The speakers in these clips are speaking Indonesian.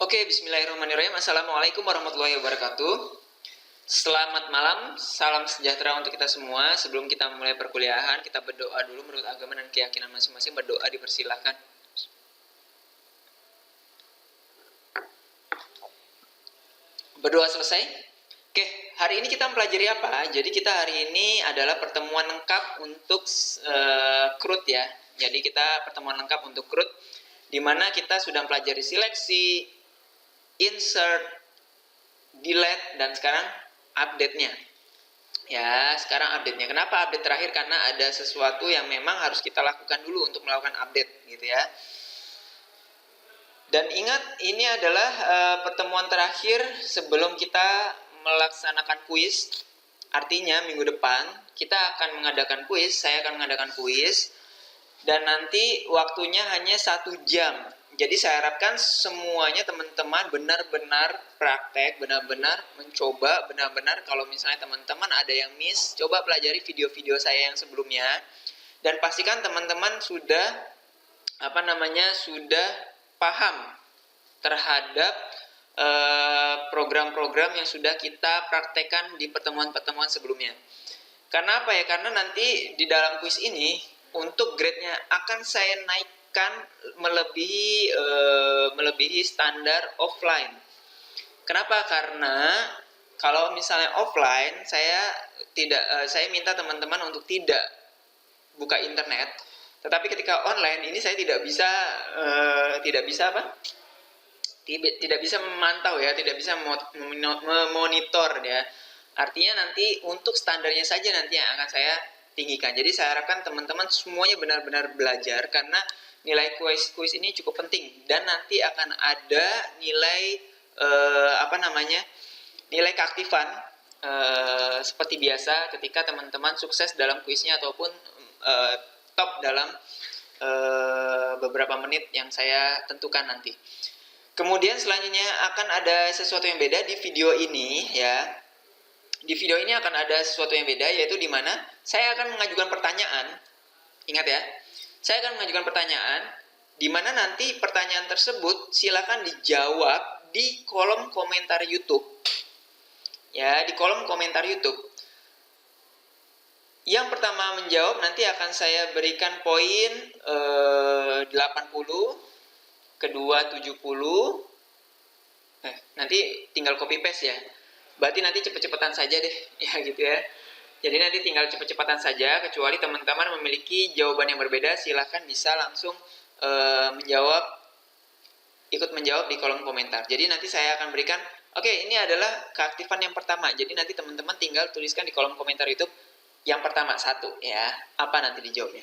Oke, bismillahirrahmanirrahim. Assalamualaikum warahmatullahi wabarakatuh. Selamat malam, salam sejahtera untuk kita semua. Sebelum kita memulai perkuliahan, kita berdoa dulu menurut agama dan keyakinan masing-masing. Berdoa dipersilahkan. Berdoa selesai? Oke, hari ini kita mempelajari apa? Jadi kita hari ini adalah pertemuan lengkap untuk CRUD ya. Jadi kita pertemuan lengkap untuk CRUD, di mana kita sudah mempelajari seleksi, insert, delete, dan sekarang update-nya. Ya, sekarang update-nya. Kenapa update terakhir? Karena ada sesuatu yang memang harus kita lakukan dulu untuk melakukan update, gitu ya. Dan ingat, ini adalah pertemuan terakhir sebelum kita melaksanakan kuis. Artinya minggu depan kita akan mengadakan kuis, saya akan mengadakan kuis, dan nanti waktunya hanya 1 jam. Jadi saya harapkan semuanya teman-teman benar-benar praktek, benar-benar mencoba, benar-benar kalau misalnya teman-teman ada yang miss, coba pelajari video-video saya yang sebelumnya. Dan pastikan teman-teman sudah sudah paham terhadap program-program yang sudah kita praktekkan di pertemuan-pertemuan sebelumnya. Karena apa ya? Karena nanti di dalam kuis ini untuk grade-nya akan saya naikkan melebihi standar offline. Kenapa? Karena kalau misalnya offline saya minta teman-teman untuk tidak buka internet. Tetapi ketika online ini saya tidak bisa memantau ya, tidak bisa memonitor ya. Artinya nanti untuk standarnya saja nanti yang akan saya tinggikan. Jadi saya harapkan teman-teman semuanya benar-benar belajar, karena nilai kuis ini cukup penting, dan nanti akan ada nilai nilai keaktifan seperti biasa ketika teman-teman sukses dalam kuisnya ataupun top dalam beberapa menit yang saya tentukan nanti. Kemudian selanjutnya akan ada sesuatu yang beda di video ini ya. Di video ini akan ada sesuatu yang beda, yaitu di mana saya akan mengajukan pertanyaan. Ingat ya, saya akan mengajukan pertanyaan, di mana nanti pertanyaan tersebut silakan dijawab di kolom komentar YouTube. Ya, di kolom komentar YouTube. Yang pertama menjawab nanti akan saya berikan poin 80, kedua 70. Nanti tinggal copy paste ya. Berarti nanti cepet-cepetan saja deh, ya gitu ya. Jadi nanti tinggal cepet-cepetan saja, kecuali teman-teman memiliki jawaban yang berbeda, silahkan bisa langsung ikut menjawab di kolom komentar. Jadi nanti saya akan berikan, oke, ini adalah keaktifan yang pertama. Jadi nanti teman-teman tinggal tuliskan di kolom komentar YouTube yang pertama 1 ya, apa nanti dijawabnya.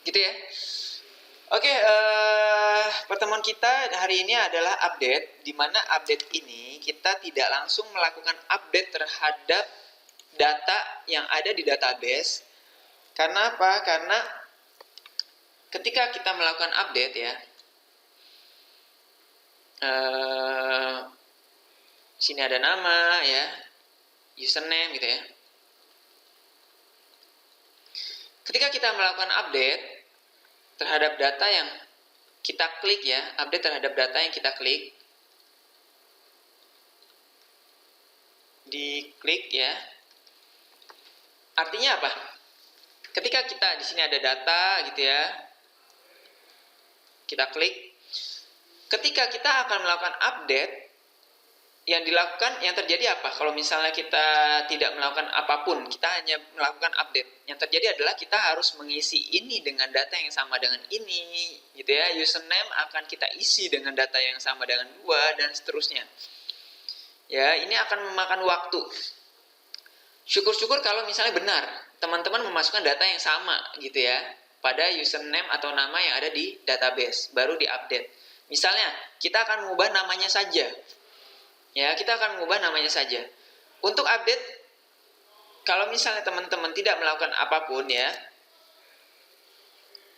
Gitu ya. Oke, pertemuan kita hari ini adalah update, di mana update ini kita tidak langsung melakukan update terhadap data yang ada di database. Karena apa? Karena ketika kita melakukan update ya, sini ada nama ya, username gitu ya. Ketika kita melakukan update terhadap data yang kita klik ya, update terhadap data yang kita klik, diklik ya. Artinya apa? Ketika kita di sini ada data gitu ya, kita klik. Ketika kita akan melakukan update, yang terjadi apa? Kalau misalnya kita tidak melakukan apapun, kita hanya melakukan update. Yang terjadi adalah kita harus mengisi ini dengan data yang sama dengan ini, gitu ya. Username akan kita isi dengan data yang sama dengan 2 dan seterusnya. Ya, ini akan memakan waktu. Syukur-syukur kalau misalnya benar, teman-teman memasukkan data yang sama, gitu ya, pada username atau nama yang ada di database, baru diupdate. Misalnya, kita akan mengubah namanya saja. Ya, kita akan mengubah namanya saja. Untuk update, kalau misalnya teman-teman tidak melakukan apapun ya,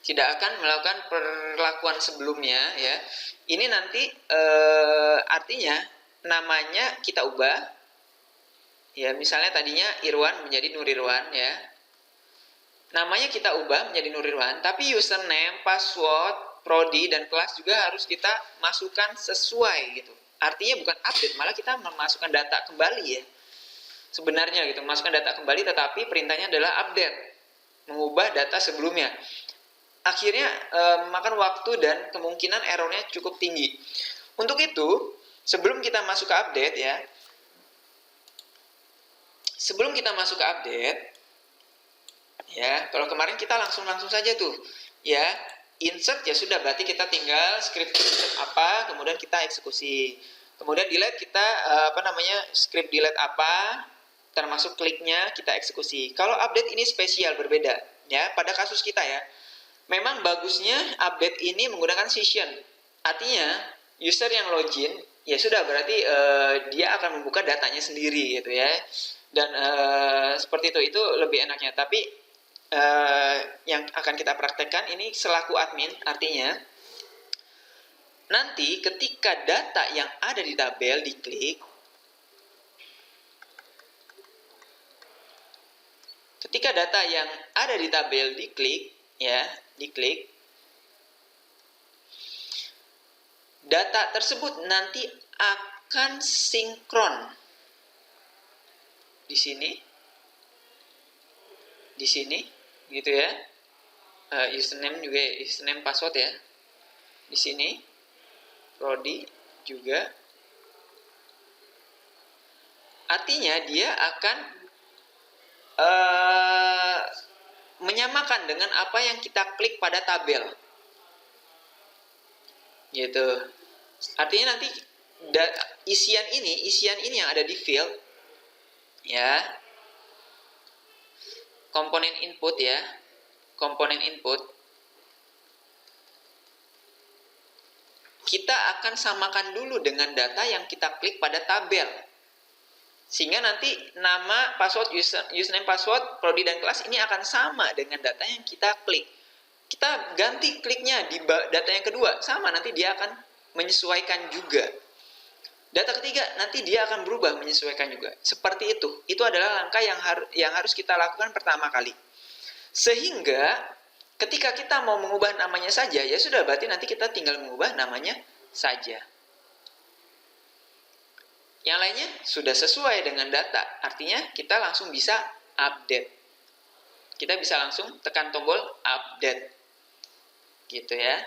tidak akan melakukan perlakuan sebelumnya ya, ini nanti artinya namanya kita ubah. Ya, misalnya tadinya Irwan menjadi Nurirwan ya. Namanya kita ubah menjadi Nurirwan, tapi username, password, prodi dan kelas juga harus kita masukkan sesuai gitu. Artinya bukan update, malah kita memasukkan data kembali ya. Sebenarnya gitu, masukkan data kembali, tetapi perintahnya adalah update, mengubah data sebelumnya. Akhirnya memakan waktu dan kemungkinan errornya cukup tinggi. Untuk itu, sebelum kita masuk ke update ya, sebelum kita masuk ke update, ya, kalau kemarin kita langsung saja tuh, ya, insert ya sudah, berarti kita tinggal script apa, kemudian kita eksekusi. Kemudian delete kita script delete apa, termasuk kliknya kita eksekusi. Kalau update ini spesial, berbeda, ya. Pada kasus kita ya, memang bagusnya update ini menggunakan session. Artinya user yang login ya sudah, berarti dia akan membuka datanya sendiri gitu ya. Dan seperti itu lebih enaknya. Tapi yang akan kita praktekkan ini selaku admin, artinya nanti ketika data yang ada di tabel diklik, ketika data yang ada di tabel diklik, ya, diklik, data tersebut nanti akan sinkron di sini, gitu ya. Username juga, username password ya, di sini, prodi juga. Artinya dia akan menyamakan dengan apa yang kita klik pada tabel, gitu. Artinya nanti isian ini yang ada di field, ya, komponen input ya, komponen input, kita akan samakan dulu dengan data yang kita klik pada tabel. Sehingga nanti nama, password, username, password, prodi dan kelas ini akan sama dengan data yang kita klik. Kita ganti kliknya di data yang kedua, sama, nanti dia akan menyesuaikan juga. Data ketiga nanti dia akan berubah, menyesuaikan juga. Seperti itu. Itu adalah langkah yang harus kita lakukan pertama kali. Sehingga ketika kita mau mengubah namanya saja, ya sudah, berarti nanti kita tinggal mengubah namanya saja. Yang lainnya sudah sesuai dengan data, artinya kita langsung bisa update. Kita bisa langsung tekan tombol update, gitu ya.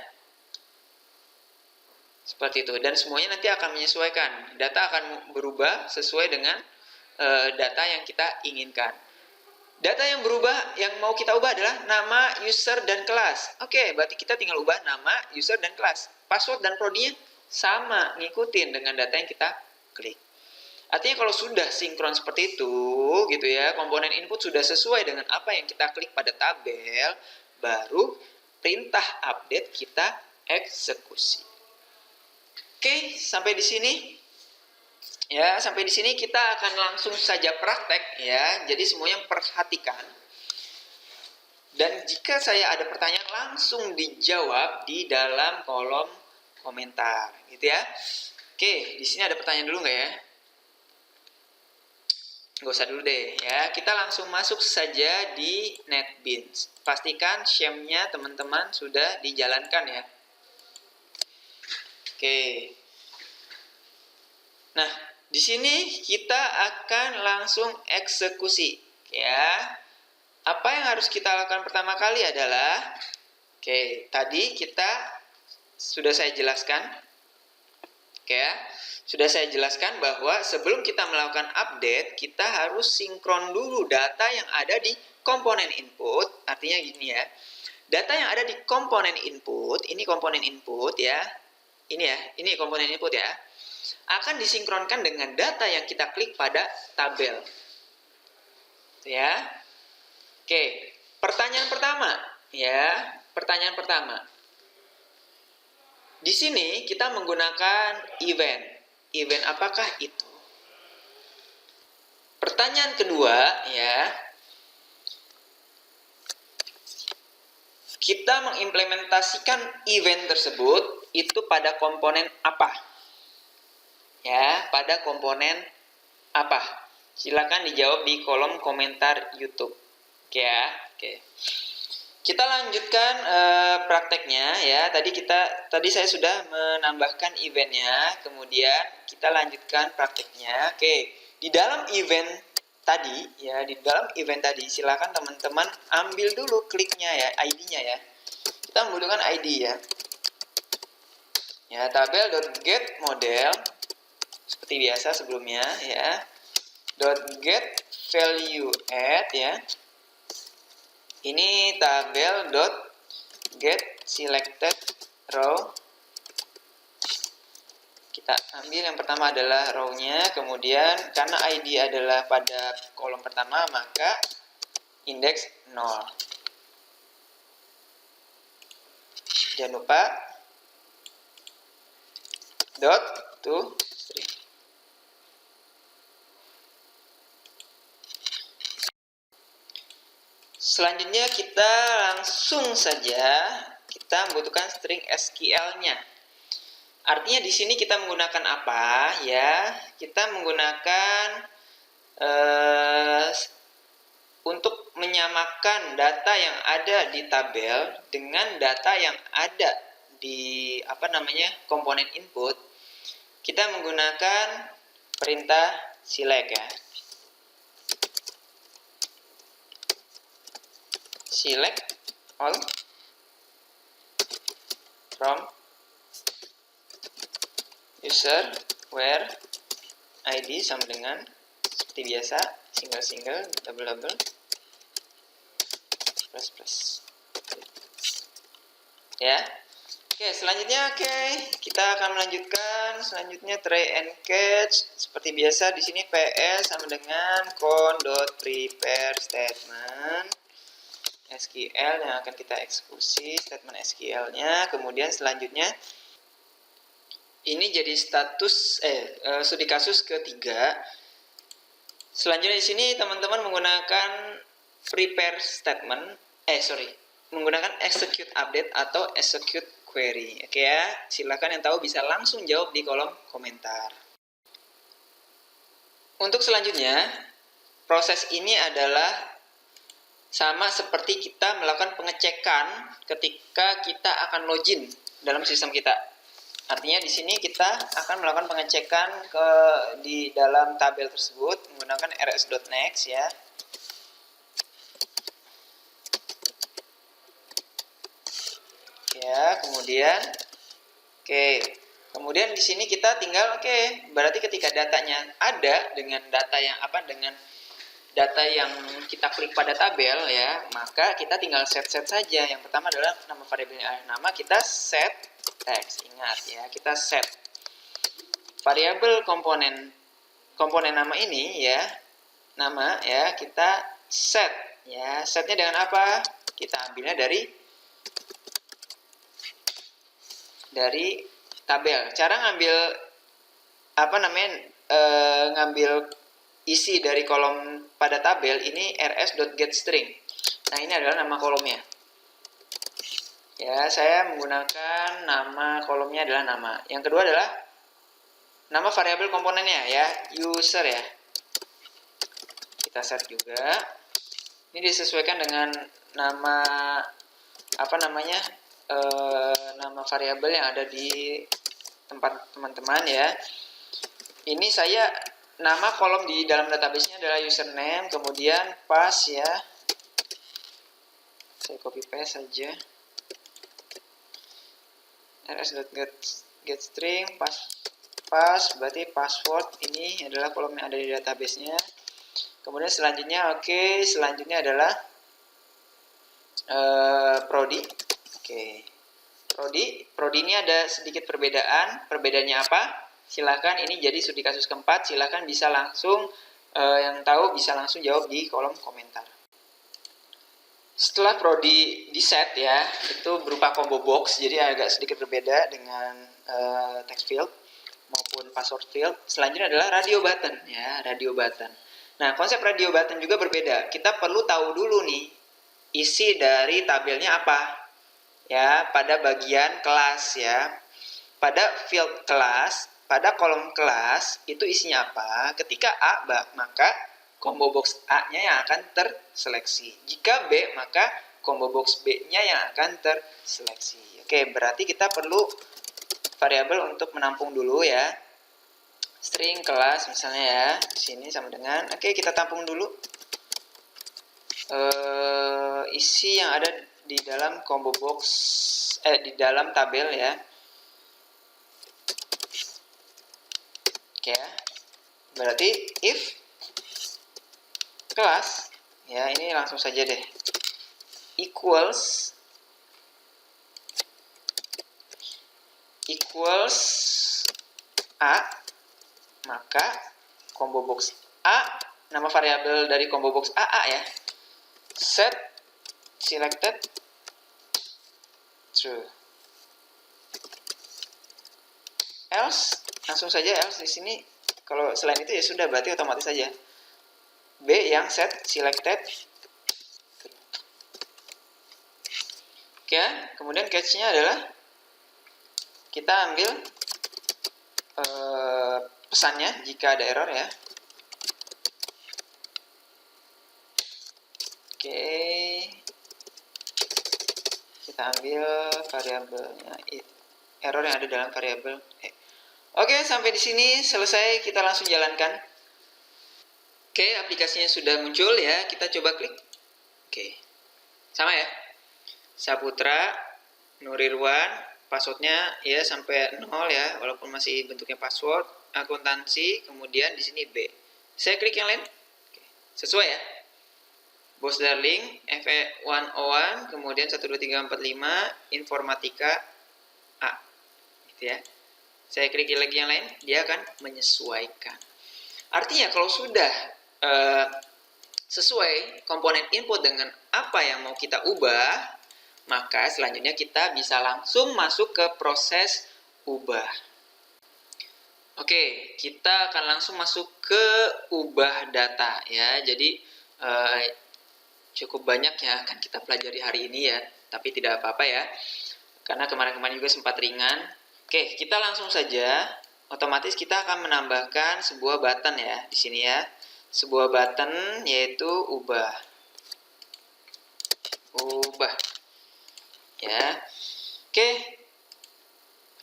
Seperti itu, dan semuanya nanti akan menyesuaikan. Data akan berubah sesuai dengan data yang kita inginkan. Data yang berubah, yang mau kita ubah adalah nama, user, dan kelas. Oke, berarti kita tinggal ubah nama, user, dan kelas. Password dan prodinya sama, ngikutin dengan data yang kita klik. Artinya kalau sudah sinkron seperti itu, gitu ya, komponen input sudah sesuai dengan apa yang kita klik pada tabel, baru perintah update kita eksekusi. Oke, sampai di sini. Ya, sampai di sini kita akan langsung saja praktek ya. Jadi semuanya perhatikan. Dan jika saya ada pertanyaan, langsung dijawab di dalam kolom komentar, gitu ya. Oke, di sini ada pertanyaan dulu nggak ya? Nggak usah dulu deh ya. Kita langsung masuk saja di NetBeans. Pastikan share-nya teman-teman sudah dijalankan ya. Oke. Nah, di sini kita akan langsung eksekusi ya. Apa yang harus kita lakukan pertama kali adalah, oke, tadi kita sudah saya jelaskan. Oke ya. Sudah saya jelaskan bahwa sebelum kita melakukan update, kita harus sinkron dulu data yang ada di komponen input. Artinya gini ya, data yang ada di komponen input, ini komponen input ya, ini komponen input ya, akan disinkronkan dengan data yang kita klik pada tabel. Ya, oke, pertanyaan pertama ya, pertanyaan pertama. Di sini kita menggunakan event. Event apakah itu? Pertanyaan kedua ya, kita mengimplementasikan event tersebut itu pada komponen apa? Ya, pada komponen apa? Silakan dijawab di kolom komentar YouTube. Oke ya, oke. Kita lanjutkan prakteknya ya. Tadi saya sudah menambahkan eventnya, kemudian kita lanjutkan prakteknya. Oke, di dalam event tadi ya, silakan teman-teman ambil dulu kliknya ya, ID-nya ya. Kita membutuhkan ID ya. Ya, tabel.get model seperti biasa sebelumnya ya. .get value add ya. Ini tabel get selected row. Kita ambil yang pertama adalah row-nya, kemudian karena ID adalah pada kolom pertama, maka indeks 0. Jangan lupa dot to string. Selanjutnya kita langsung saja kita membutuhkan string SQL-nya. Artinya di sini kita menggunakan apa ya? Kita menggunakan untuk menyamakan data yang ada di tabel dengan data yang ada di komponen input. Kita menggunakan perintah select ya. Select all from user where ID sama dengan seperti biasa single double plus ya. Oke, selanjutnya kita akan melanjutkan selanjutnya try and catch seperti biasa. Di sini PS sama dengan con.prepare statement SQL yang akan kita eksekusi statement SQL-nya. Kemudian selanjutnya ini jadi status studi kasus ketiga. Selanjutnya di sini teman-teman menggunakan prepare statement, menggunakan execute update atau execute query. Oke ya, silakan yang tahu bisa langsung jawab di kolom komentar. Untuk selanjutnya, proses ini adalah sama seperti kita melakukan pengecekan ketika kita akan login dalam sistem kita. Artinya di sini kita akan melakukan pengecekan di dalam tabel tersebut menggunakan rs.next ya. Ya, kemudian di sini kita tinggal berarti ketika datanya ada dengan data yang kita klik pada tabel ya, maka kita tinggal set saja. Yang pertama adalah nama variabelnya nama, kita set text. Ingat ya, kita set variabel komponen nama ini ya, nama ya, kita set ya. Setnya dengan apa? Kita ambilnya dari tabel. Cara ngambil isi dari kolom pada tabel ini rs.getString. Nah, ini adalah nama kolomnya. Ya, saya menggunakan nama kolomnya adalah nama. Yang kedua adalah nama variabel komponennya ya, user ya. Kita set juga. Ini disesuaikan dengan nama nama variabel yang ada di tempat teman-teman ya. Ini nama kolom di dalam database-nya adalah username, kemudian pass ya. Saya copy paste saja. rs.getString pass berarti password, ini adalah kolom yang ada di database-nya. Kemudian selanjutnya adalah prodi. Prodi ini ada sedikit perbedaan. Perbedaannya apa? Silakan, ini jadi studi kasus keempat, silakan bisa langsung yang tahu bisa langsung jawab di kolom komentar. Setelah prodi di set ya, itu berupa combo box, jadi agak sedikit berbeda dengan text field maupun password field. Selanjutnya adalah radio button ya, radio button. Nah, konsep radio button juga berbeda. Kita perlu tahu dulu nih isi dari tabelnya apa ya, pada bagian kelas ya. Pada field kelas, pada kolom kelas itu isinya apa? Ketika A, maka combo box A-nya yang akan terseleksi. Jika B, maka combo box B-nya yang akan terseleksi. Oke, berarti kita perlu variabel untuk menampung dulu ya. String kelas misalnya ya, di sini sama dengan, oke kita tampung dulu isi yang ada di dalam combo box, di dalam tabel ya. Oke ya, berarti if kelas ya, ini langsung saja deh, equals A, maka combo box A, nama variabel dari combo box AA ya, set selected true. Else, langsung saja else di sini. Kalau selain itu ya sudah, berarti otomatis saja B yang set selected true. Oke, kemudian catch-nya adalah kita ambil pesannya jika ada error ya. Oke, kita ambil variabelnya error yang ada dalam variabel. Oke, sampai di sini selesai, kita langsung jalankan. Oke, aplikasinya sudah muncul ya, kita coba klik. Oke, sama ya, Saputra Nurirwan, passwordnya ya sampai 0 ya, walaupun masih bentuknya password. Akuntansi, kemudian di sini B. Saya klik yang lain. Oke, sesuai ya. Bos Darling, FE 101, kemudian 12345, Informatika A. Gitu ya. Saya klik lagi yang lain, dia akan menyesuaikan. Artinya kalau sudah sesuai komponen input dengan apa yang mau kita ubah, maka selanjutnya kita bisa langsung masuk ke proses ubah. Oke, kita akan langsung masuk ke ubah data ya. Jadi cukup banyak ya akan kita pelajari hari ini ya, tapi tidak apa-apa ya, karena kemarin-kemarin juga sempat ringan. Oke, kita langsung saja. Otomatis kita akan menambahkan sebuah button ya di sini ya, sebuah button yaitu ubah ya. Oke,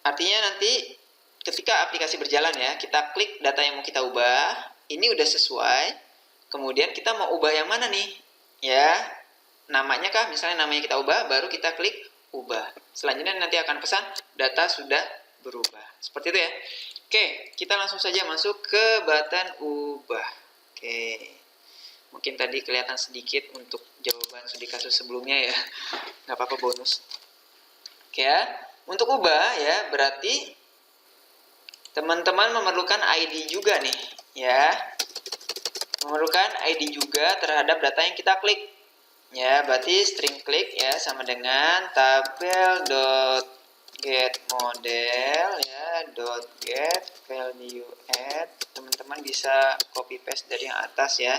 artinya nanti ketika aplikasi berjalan ya, kita klik data yang mau kita ubah, ini udah sesuai, kemudian kita mau ubah yang mana nih ya, namanya kah, misalnya namanya kita ubah, baru kita klik ubah. Selanjutnya nanti akan pesan data sudah berubah, seperti itu ya. Oke, kita langsung saja masuk ke button ubah. Oke, mungkin tadi kelihatan sedikit untuk jawaban studi kasus sebelumnya ya, nggak apa-apa, bonus. Oke ya, untuk ubah ya, berarti teman-teman memerlukan ID juga nih ya, memerlukan ID juga terhadap data yang kita klik ya. Berarti string klik ya sama dengan tabel.getModel ya, .get value add. Teman-teman bisa copy paste dari yang atas ya.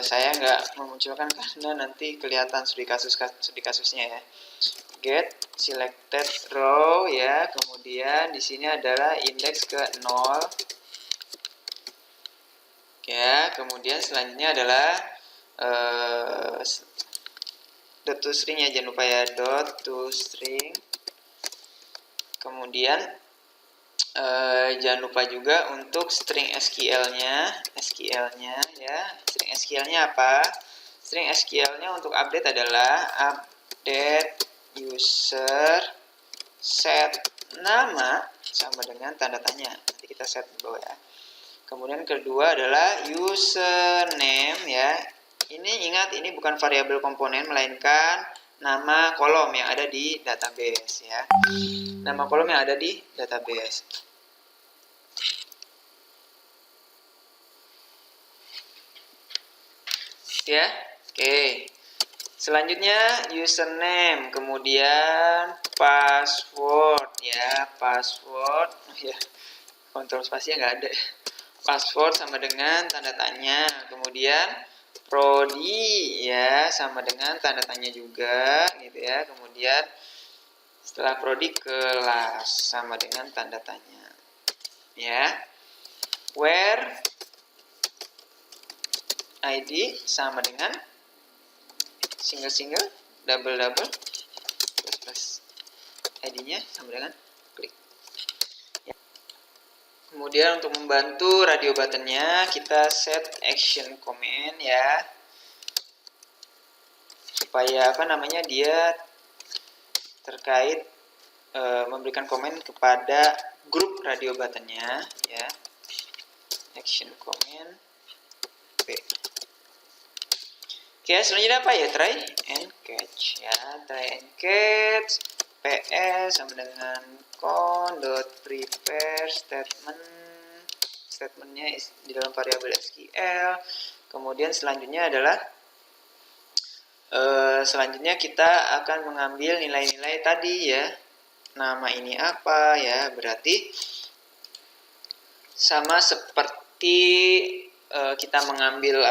Saya nggak memunculkan karena nanti kelihatan studi kasusnya ya. Get selected row ya, kemudian di sini adalah indeks ke 0 ya, kemudian selanjutnya adalah dot to string ya, jangan lupa ya, dot to string. Kemudian jangan lupa juga untuk string SQL-nya ya. String SQL-nya apa? String SQL-nya untuk update adalah update user set nama sama dengan tanda tanya. Nanti kita set di bawah ya. Kemudian kedua adalah username ya. Ini ingat, ini bukan variabel komponen melainkan nama kolom yang ada di database ya. Nama kolom yang ada di database. Ya. Oke. Selanjutnya username, kemudian password ya, password ya, kontrol spasinya nggak ada. Password sama dengan tanda tanya, kemudian prodi ya sama dengan tanda tanya juga gitu ya. Kemudian setelah prodi kelas sama dengan tanda tanya ya. Where, ID sama dengan single, double, plus ID-nya sama dengan klik. Ya. Kemudian untuk membantu radio buttonnya, kita set action command ya, supaya dia terkait memberikan komen kepada grup radio buttonnya ya. Action command P. Oke, selanjutnya apa ya? Try and catch ya. Try and catch PS sama dengan con.prepare statementnya di dalam variabel SQL. Kemudian selanjutnya adalah kita akan mengambil nilai-nilai tadi ya. Nama ini apa ya? Berarti sama seperti kita mengambil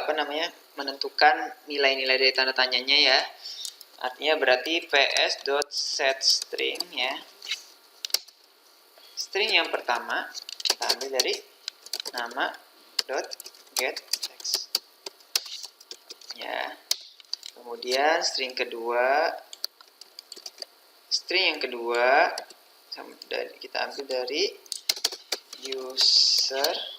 menentukan nilai-nilai dari tanda tanyanya ya. Artinya berarti ps.setString ya. String yang pertama kita ambil dari nama.getText ya. Kemudian string yang kedua kita ambil dari user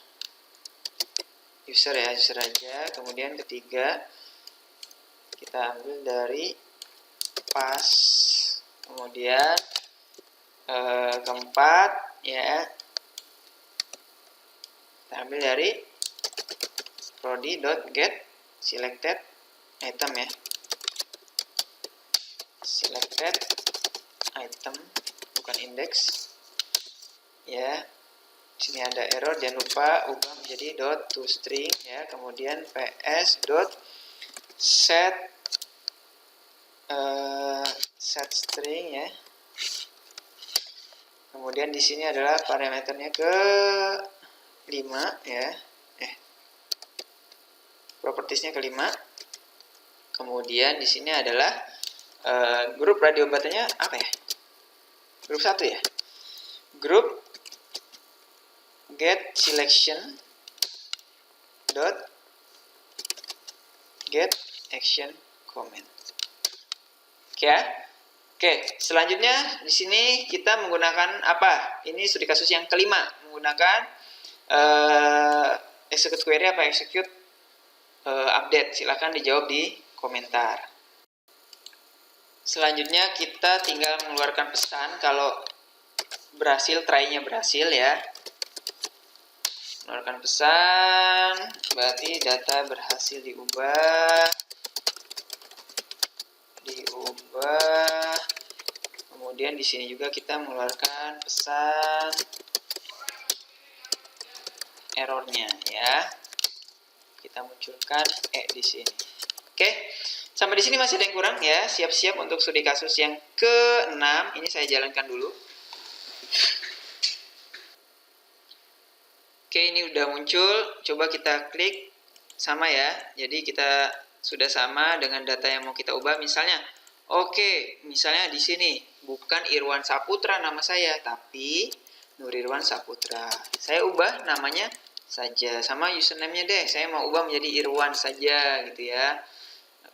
aja. Kemudian ketiga kita ambil dari pass. Kemudian keempat ya, kita ambil dari prodi.getSelected item ya. Selected item bukan index ya. Sini ada error, jangan lupa ubah menjadi .toString ya. Kemudian ps.set string ya. Kemudian di sini adalah parameternya ke 5 ya. Propertiesnya ke 5. Kemudian di sini adalah grup radio buttonnya apa ya? Grup 1 ya. Grup get selection dot get action comment. Oke, selanjutnya di sini kita menggunakan apa? Ini studi kasus yang kelima, menggunakan execute query apa execute update. Silahkan dijawab di komentar. Selanjutnya kita tinggal mengeluarkan pesan kalau berhasil, try-nya berhasil ya. Mengeluarkan pesan, berarti data berhasil diubah. Kemudian di sini juga kita mengeluarkan pesan errornya ya. Kita munculkan di sini. Oke. Sampai di sini masih ada yang kurang ya. Siap-siap untuk studi kasus yang ke-6. Ini saya jalankan dulu. Oke, ini udah muncul. Coba kita klik sama ya. Jadi kita sudah sama dengan data yang mau kita ubah. Misalnya, misalnya di sini bukan Irwan Saputra nama saya, tapi Nurirwan Saputra. Saya ubah namanya saja, sama username-nya deh. Saya mau ubah menjadi Irwan saja gitu ya.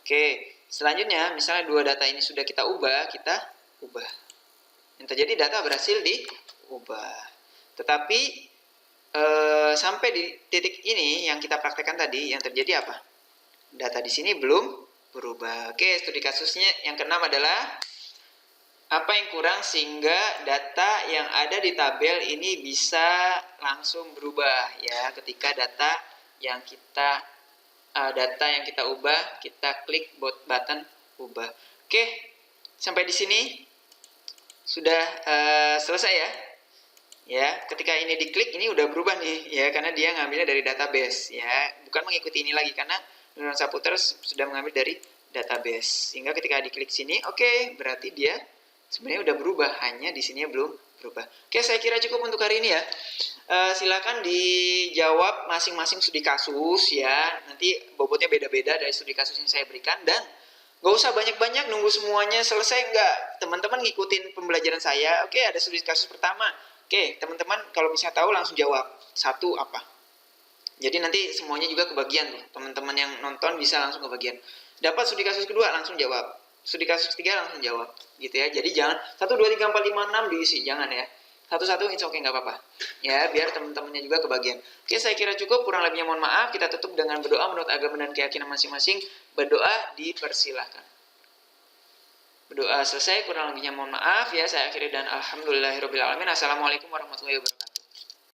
Oke, selanjutnya misalnya dua data ini sudah kita ubah. Yang terjadi data berhasil diubah. Tetapi sampai di titik ini yang kita praktekkan tadi, yang terjadi apa? Data di sini belum berubah. Oke, studi kasusnya yang ke-6 adalah apa yang kurang sehingga data yang ada di tabel ini bisa langsung berubah ya ketika data yang kita ubah, kita klik button ubah. Oke, sampai di sini sudah selesai ya. Ya, ketika ini diklik ini udah berubah nih ya, karena dia ngambilnya dari database ya, bukan mengikuti ini lagi karena Nurirwan Saputra sudah mengambil dari database. Sehingga ketika diklik sini, berarti dia sebenarnya udah berubah, hanya di sini belum berubah. Oke, saya kira cukup untuk hari ini ya. Silakan dijawab masing-masing studi kasus ya. Nanti bobotnya beda-beda dari studi kasus yang saya berikan, dan gak usah banyak-banyak nunggu semuanya selesai, enggak. Teman-teman ngikutin pembelajaran saya. Oke, ada studi kasus pertama. Oke, teman-teman kalau misalnya tahu langsung jawab. Satu apa? Jadi nanti semuanya juga kebagian tuh. Teman-teman yang nonton bisa langsung kebagian. Dapat studi kasus kedua langsung jawab. Studi kasus ketiga langsung jawab. Gitu ya. Jadi jangan 1, 2, 3, 4, 5, 6 diisi. Jangan ya. Satu-satu it's okay, nggak apa-apa. Ya, biar teman-temannya juga kebagian. Oke, saya kira cukup. Kurang lebihnya mohon maaf. Kita tutup dengan berdoa menurut agama dan keyakinan masing-masing. Berdoa dipersilahkan. Berdoa selesai. Kurang lebihnya mohon maaf ya. Saya akhiri dan alhamdulillahirabbil alamin. Assalamualaikum warahmatullahi wabarakatuh.